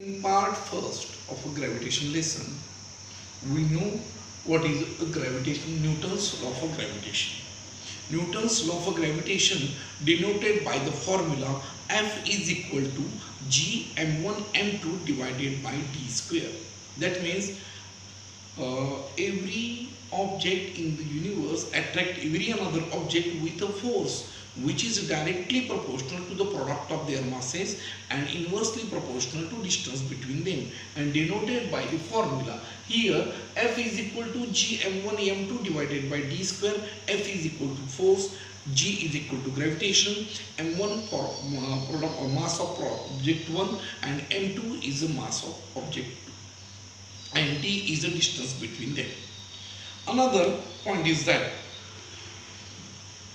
In part first of a gravitation lesson, we know what is a gravitation, Newton's law of gravitation. Newton's law of gravitation denoted by the formula F is equal to G m1 m2 divided by d square. That means every object in the universe attract every another object with a force which is directly proportional to the product of their masses and inversely proportional to distance between them, and denoted by the formula here F is equal to G m1 m2 divided by d square. F is equal to force, G is equal to gravitation, m1 for product or mass of object 1 and m2 is the mass of object 2 and d is the distance between them. Another point is that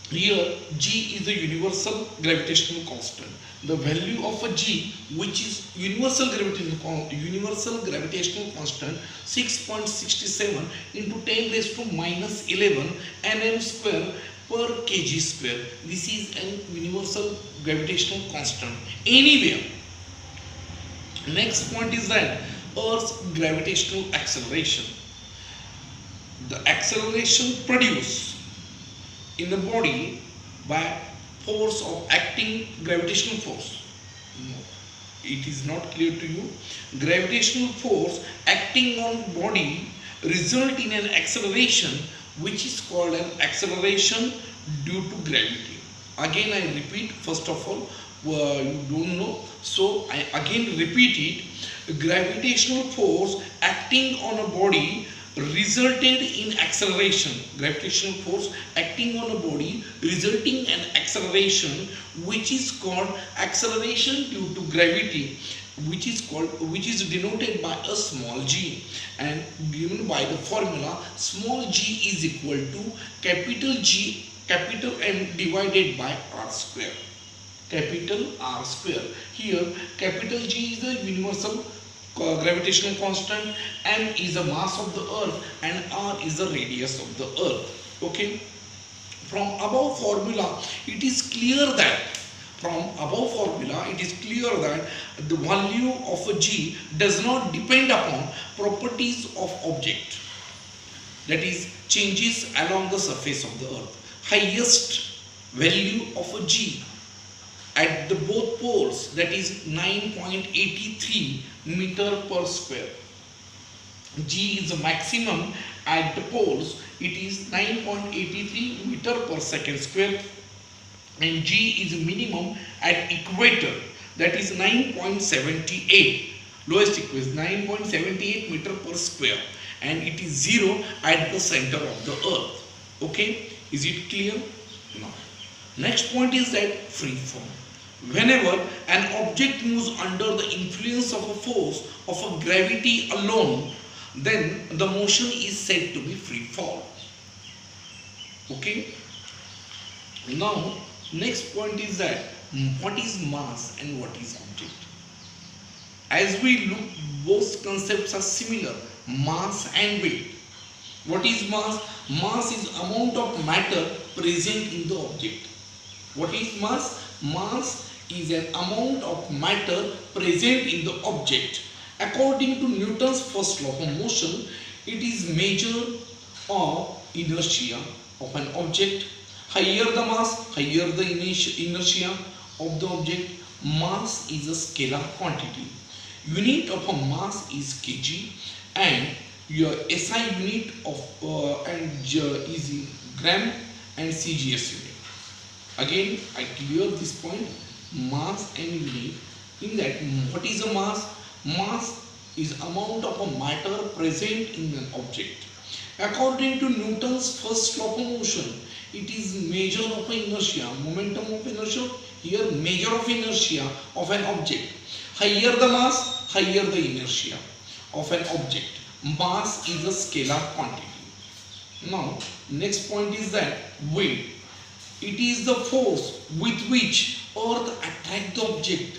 here G is the universal gravitational constant. The value of a G, which is universal gravitational constant, 6.67 into 10 raised to minus 11 nm square per kg square. This is an universal gravitational constant anywhere. Next point is that Earth's gravitational acceleration. The acceleration produced in the body by force of acting gravitational force. No, it is not clear to you. Gravitational force acting on body result in an acceleration which is called an acceleration due to gravity. Again I repeat, first of all, you don't know, so I again repeat it. Gravitational force acting on a body resulted in acceleration. Gravitational force acting on a body resulting in acceleration which is called acceleration due to gravity, which is denoted by a small g and given by the formula small g is equal to capital G capital M divided by r square. Capital R square. Here capital G is the universal gravitational constant, M is the mass of the earth and R is the radius of the earth. Okay, from above formula it is clear that the value of a G does not depend upon properties of object, that is changes along the surface of the earth. Highest value of a G at the both poles, that is 9.83 meter per square. G is the maximum at the poles, it is 9.83 meter per second square, and G is minimum at equator, that is 9.78, lowest equation 9.78 meter per square, and it is 0 at the center of the earth. Okay, is it clear? No. Next point is that free fall. Whenever an object moves under the influence of a force of a gravity alone, then the motion is said to be free fall. Okay. Now, next point is that what is mass and what is object? As we look, both concepts are similar, mass and weight. What is mass? Mass is amount of matter present in the object. What is mass? Mass is an amount of matter present in the object. According to Newton's first law of motion, it is measure of inertia of an object. Higher the mass, higher the inertia of the object. Mass is a scalar quantity. Unit of a mass is kg, and your SI unit of is in gram and CGS unit. Again, I clear this point. Mass and unit. In that, what is a mass? Mass is amount of a matter present in an object. According to Newton's first law of motion, it is measure of inertia, momentum of inertia. Here, measure of inertia of an object. Higher the mass, higher the inertia of an object. Mass is a scalar quantity. Now, next point is that weight. It is the force with which Earth attracts the object.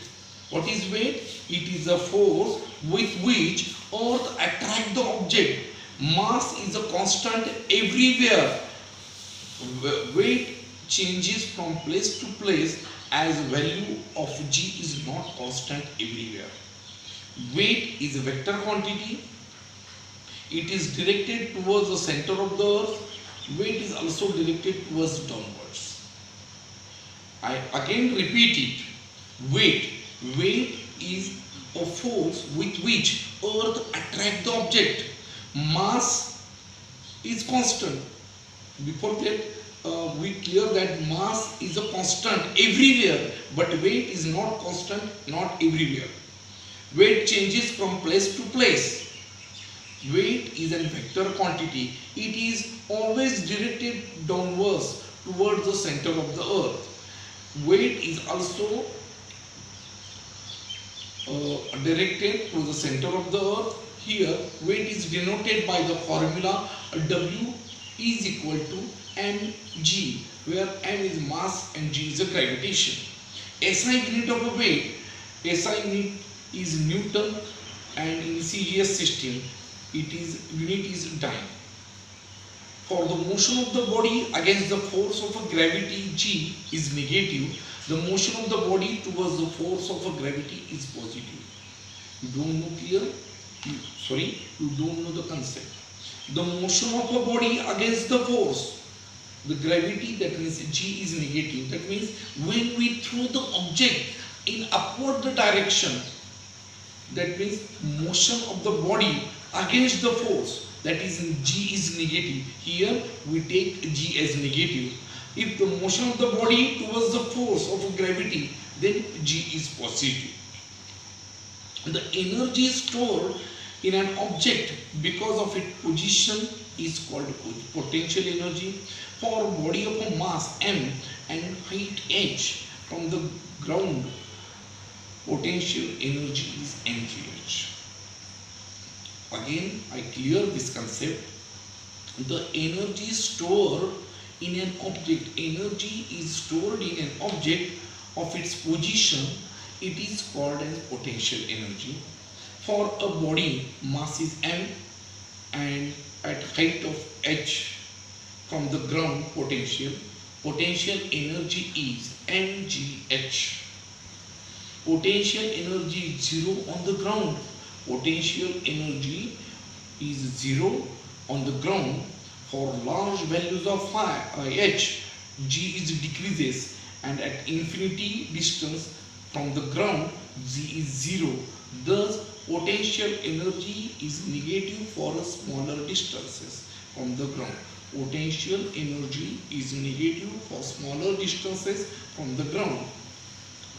What is weight? It is the force with which Earth attracts the object. Mass is a constant everywhere. Weight changes from place to place as value of G is not constant everywhere. Weight is a vector quantity. It is directed towards the center of the earth. Weight is also directed towards downwards. I again repeat it. Weight is a force with which earth attracts the object. Mass is constant. Before that, we clear that mass is a constant everywhere, but weight is not constant, not everywhere. Weight changes from place to place. Weight is a vector quantity. It is always directed downwards towards the center of the earth. Weight is also directed to the center of the earth. Here, weight is denoted by the formula W is equal to mg, where m is mass and g is a gravitation. SI unit of a weight, SI unit is Newton, and in CGS system, unit is dyne. For the motion of the body against the force of a gravity G is negative, the motion of the body towards the force of a gravity is positive. You don't know clear? You don't know the concept. The motion of a body against the force, the gravity, that means G is negative. That means when we throw the object in upward direction, that means motion of the body against the force, that is G is negative. Here we take G as negative. If the motion of the body towards the force of gravity, then G is positive. The energy stored in an object because of its position is called potential energy. For a body of a mass m and height h from the ground, potential energy is mgh. Again, I clear this concept. The energy stored in an object, energy is stored in an object of its position, it is called as potential energy. For a body, mass is m and at height of h from the ground, potential energy is mgh. Potential energy is 0 on the ground. Potential energy is 0 on the ground. For large values of h, G is decreases, and at infinity distance from the ground, G is 0. Thus, potential energy is negative for smaller distances from the ground. Potential energy is negative for smaller distances from the ground.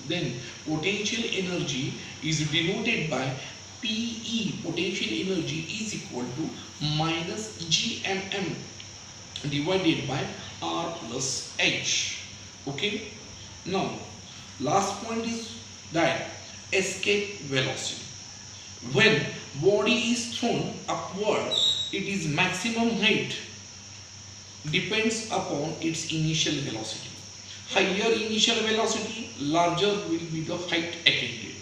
Then potential energy is denoted by PE, potential energy is equal to minus GMM divided by R plus H. Okay. Now, last point is that escape velocity. When body is thrown upward, it is maximum height depends upon its initial velocity. Higher initial velocity, larger will be the height attained.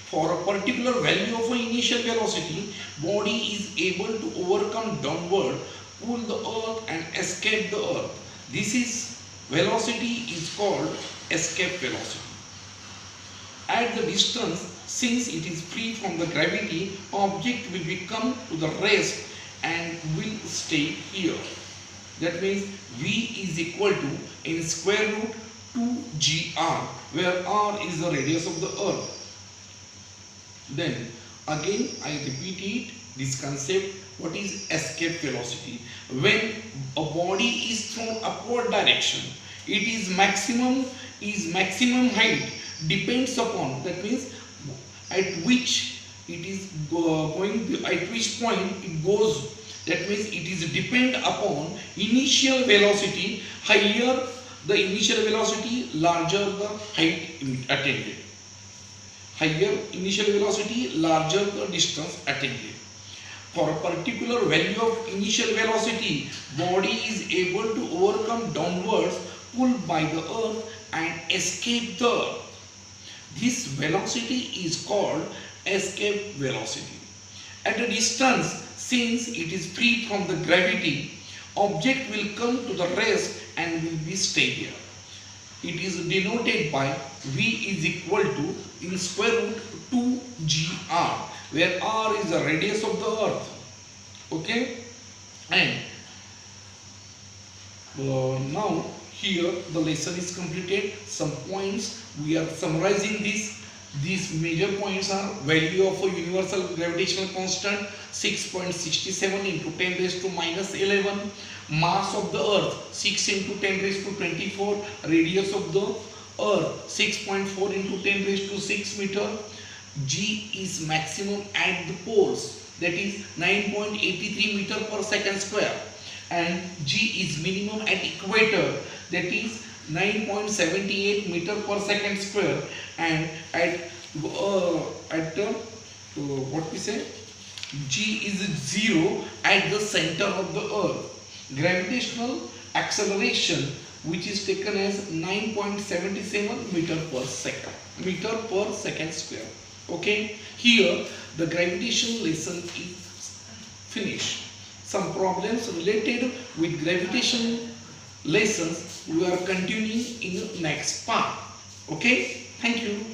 For a particular value of an initial velocity, body is able to overcome downward, pull the earth and escape the earth. This velocity is called escape velocity. At the distance, since it is free from the gravity, object will become to the rest and will stay here. That means V is equal to in square root 2gr, where r is the radius of the earth. Then again I repeat it, this concept, what is escape velocity? When a body is thrown upward direction, it is maximum height depends upon, that means at which it is going, at which point it goes, that means it is depend upon initial velocity. Higher the initial velocity, larger the height attained. Higher initial velocity, larger the distance attained. For a particular value of initial velocity, body is able to overcome downwards, pulled by the earth and escape the earth. This velocity is called escape velocity. At a distance, since it is free from the gravity, object will come to the rest and will be stay here. It is denoted by V is equal to in square root 2gr, where r is the radius of the earth. Okay, and now here the lesson is completed. Some points we are summarizing this. These major points are value of a universal gravitational constant 6.67 into 10 raised to minus 11, mass of the earth 6 into 10 raised to 24, radius of the earth 6.4 into 10 raised to 6 meter, g is maximum at the poles, that is 9.83 meter per second square, and g is minimum at equator, that is 9.78 meter per second square, and at what we say, g is 0 at the center of the earth. Gravitational acceleration, which is taken as 9.77 meter per second square. Okay, here the gravitation lesson is finished. Some problems related with gravitation lessons we are continuing in the next part. Okay, thank you.